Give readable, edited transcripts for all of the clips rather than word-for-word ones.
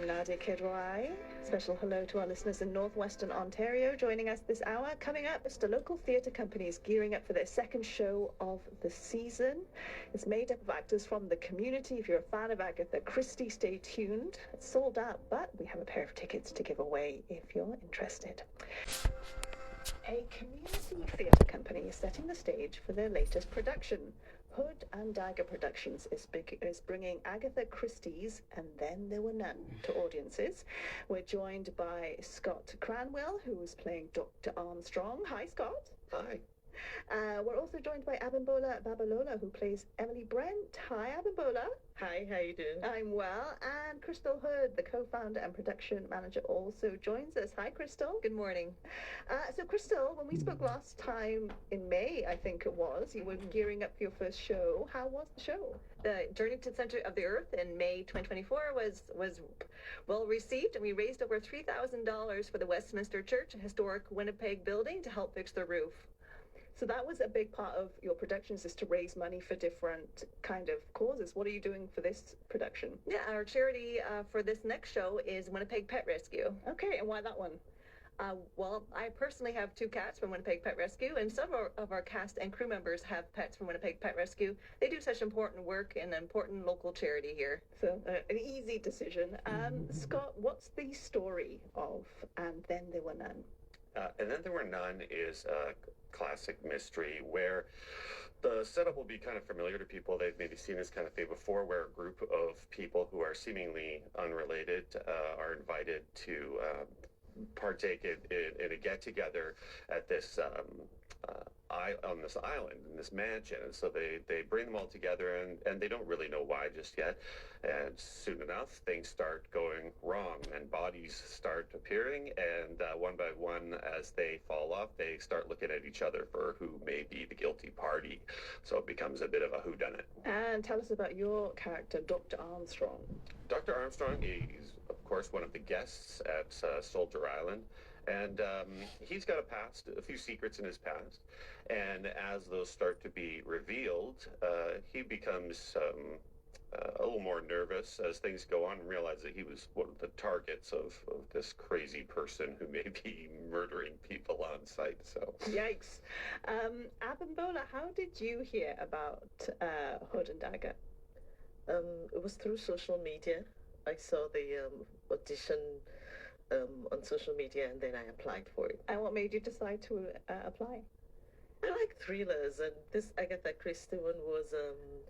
I'm Nadia Kidwai. Special hello to our listeners in northwestern Ontario. Joining us this hour, coming up, is the local theatre company is gearing up for their second show of the season. It's made up of actors from the community. If you're a fan of Agatha Christie, stay tuned. It's sold out, but we have a pair of tickets to give away if you're interested. A community theatre company is setting the stage for their latest production. Hood and Dagger Productions is bringing Agatha Christie's And Then There Were None to audiences. We're joined by Scott Cranwill, who is playing Dr. Armstrong. Hi, Scott. Hi. We're also joined by Abimbola Babalola, who plays Emily Brent. Hi, Abimbola. Hi, how you doing? I'm well. And Crystal Hood, the co-founder and production manager, also joins us. Hi, Crystal. Good morning. So, Crystal, when we spoke last time in May, I think it was, you were gearing up for your first show. How was the show? The Journey to the Center of the Earth in May 2024 was well received, and we raised over $3,000 for the Westminster Church, a historic Winnipeg building, to help fix the roof. So that was a big part of your productions, is to raise money for different kind of causes. What are you doing for this production? Yeah, our charity for this next show is Winnipeg Pet Rescue. Okay, and why that one? Well, I personally have 2 cats from Winnipeg Pet Rescue, and some of our cast and crew members have pets from Winnipeg Pet Rescue. They do such important work in an important local charity here. So an easy decision. Scott, what's the story of And Then There Were None? And Then There Were None is a classic mystery where the setup will be kind of familiar to people. They've maybe seen this kind of thing before, where a group of people who are seemingly unrelated are invited to partake in a get-together at this on this island, in this mansion. And so they bring them all together, and they don't really know why just yet. And soon enough, things start going wrong, and bodies start appearing, and one by one, as they fall off, they start looking at each other for who may be the guilty party. So it becomes a bit of a whodunit. And tell us about your character, Dr. Armstrong. Dr. Armstrong is, of course, one of the guests at Soldier Island. And he's got a few secrets in his past. And as those start to be revealed, he becomes a little more nervous as things go on, and realize that he was one of the targets of this crazy person who may be murdering people on sight. So Yikes. Abimbola, how did you hear about Hood and Dagger? It was through social media. I saw the audition on social media, and then I applied for it. And what made you decide to apply? I like thrillers, and this Agatha Christie one was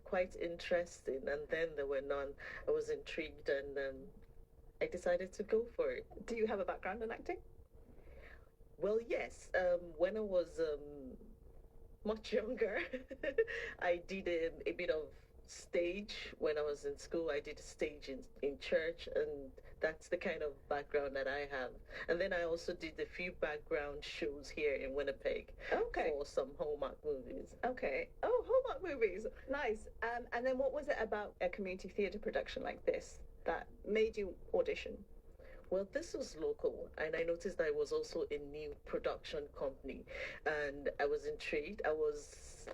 quite interesting, and Then There Were None. I was intrigued, and I decided to go for it. Do you have a background in acting? Well, yes. When I was much younger, I did a bit of stage. When I was in school, I did stage in church, and that's the kind of background that I have. And then I also did a few background shows here in Winnipeg. Okay. For some Hallmark movies. Okay. Oh, Hallmark movies. Nice. And then what was it about a community theatre production like this that made you audition? Well, this was local, and I noticed that it was also a new production company, and I was intrigued. I was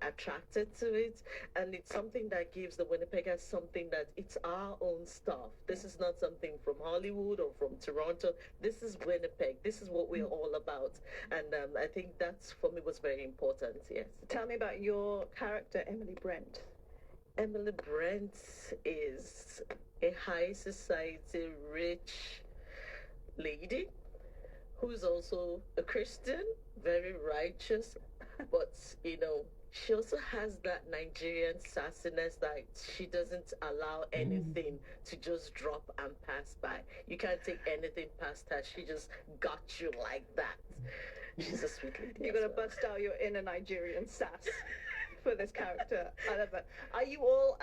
attracted to it, and it's something that gives the Winnipeggers something that it's our own stuff. This is not something from Hollywood or from Toronto. This is Winnipeg. This is what we're all about, and I think that's, for me, was very important. Yes. Tell me about your character, Emily Brent. Emily Brent is a high society, rich lady who's also a Christian, very righteous. But, she also has that Nigerian sassiness that she doesn't allow anything to just drop and pass by. You can't take anything past her. She just got you like that. She's a sweet lady. You're going to bust out your inner Nigerian sass for this character. I love it. Are you all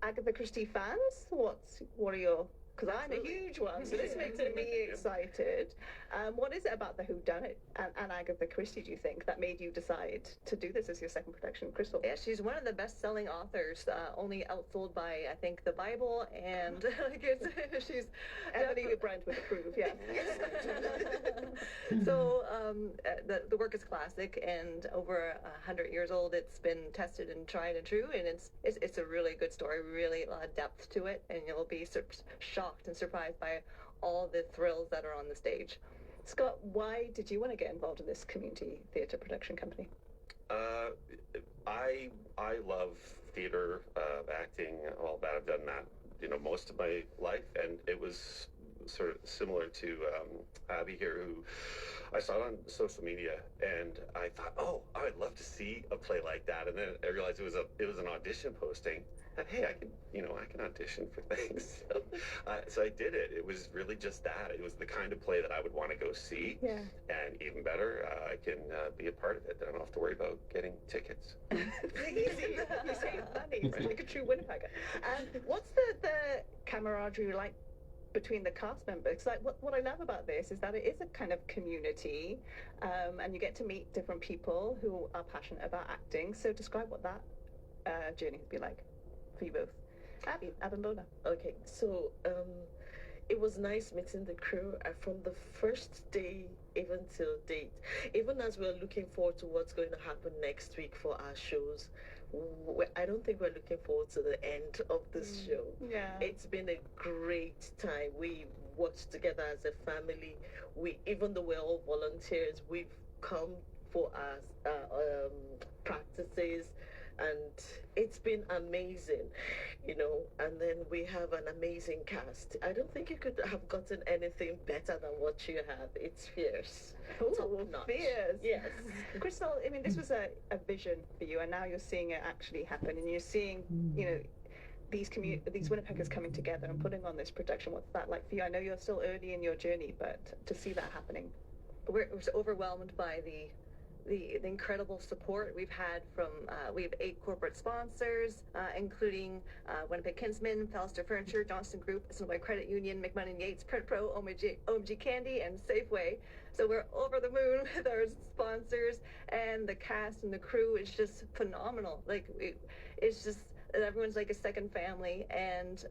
Agatha Christie fans? What are your... Because I'm a huge one, so this makes me excited. What is it about the whodunit and Agatha Christie, do you think, that made you decide to do this as your second production, Crystal? Yeah, she's one of the best-selling authors, only outsold by, I think, the Bible, and she's... Emily Brent would approve, yeah. So the work is classic, and over 100 years old. It's been tested and tried and true, and it's a really good story, really a lot of depth to it, and you'll be shocked shocked and surprised by all the thrills that are on the stage. Scott, why did you want to get involved in this community theatre production company? I love theater, acting, all that. I've done that, most of my life, and it was sort of similar to Abby here, who I saw it on social media, and I thought, oh, I would love to see a play like that. And then I realized it was an audition posting. And hey, I can audition for things. So I did it. It was really just that. It was the kind of play that I would want to go see. Yeah. And even better, I can be a part of it. I don't have to worry about getting tickets. Easy. You save money. It's like a true Winnipegger. And what's the camaraderie like between the cast members? Like, what I love about this is that it is a kind of community, and you get to meet different people who are passionate about acting. So describe what that journey has been like for you both. Abimbola. Okay, so it was nice meeting the crew from the first day even till date. Even as we're looking forward to what's going to happen next week for our shows, I don't think we're looking forward to the end of this show. Yeah. It's been a great time. We worked together as a family. Even though we're all volunteers, we've come for our practices, and it's been amazing, and then we have an amazing cast. I don't think you could have gotten anything better than what you have. It's fierce. Oh, fierce. Yes. Crystal, I mean, this was a vision for you, and now you're seeing it actually happen, and you're seeing, these Winnipeggers coming together and putting on this production. What's that like for you? I know you're still early in your journey, but to see that happening. We're overwhelmed by the incredible support we've had from, we have 8 corporate sponsors, including Winnipeg Kinsman, Fallister Furniture, Johnston Group, Assiniboia Credit Union, McMahon & Yates, Print Pro, OMG Candy, and Safeway. So we're over the moon with our sponsors, and the cast and the crew is just phenomenal. Like, it's just, everyone's like a second family, and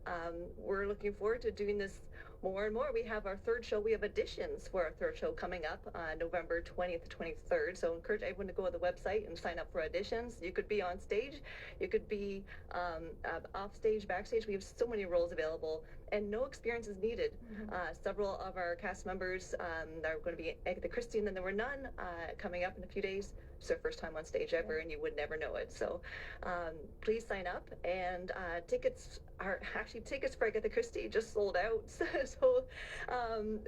we're looking forward to doing this more and more. We have our third show. We have auditions for our third show coming up November 20th to 23rd. So I encourage everyone to go to the website and sign up for auditions. You could be on stage. You could be off stage, backstage. We have so many roles available, and no experience is needed. Several of our cast members are going to be Agatha, Christie, and then there were none coming up in a few days. It's their first time on stage ever, and you would never know it. So please sign up, and tickets for Agatha Christie just sold out.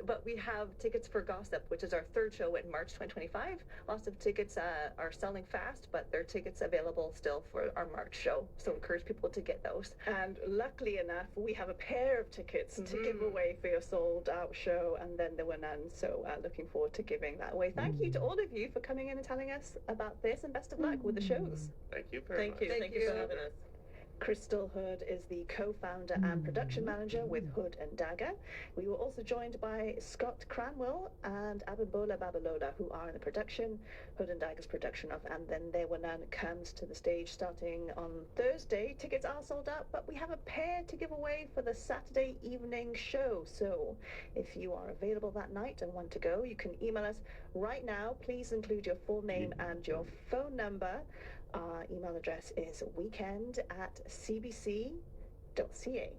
But we have tickets for Gossip, which is our third show in March 2025. Lots of tickets are selling fast, but there are tickets available still for our March show. So encourage people to get those. And luckily enough, we have a pair of tickets to give away for your sold out show, and then there were none. So looking forward to giving that away. Thank you to all of you for coming in and telling us about this, and best of luck with the shows. Thank you very much. Thank you for having us. Crystal Hood is the co-founder and production manager with Hood and Dagger. We were also joined by Scott Cranwill and Abimbola Babalola, who are in the production, Hood and Dagger's production of And Then There Were None comes to the stage starting on Thursday. Tickets are sold out, but we have a pair to give away for the Saturday evening show. So if you are available that night and want to go, you can email us right now. Please include your full name and your phone number. Our email address is weekend@cbc.ca.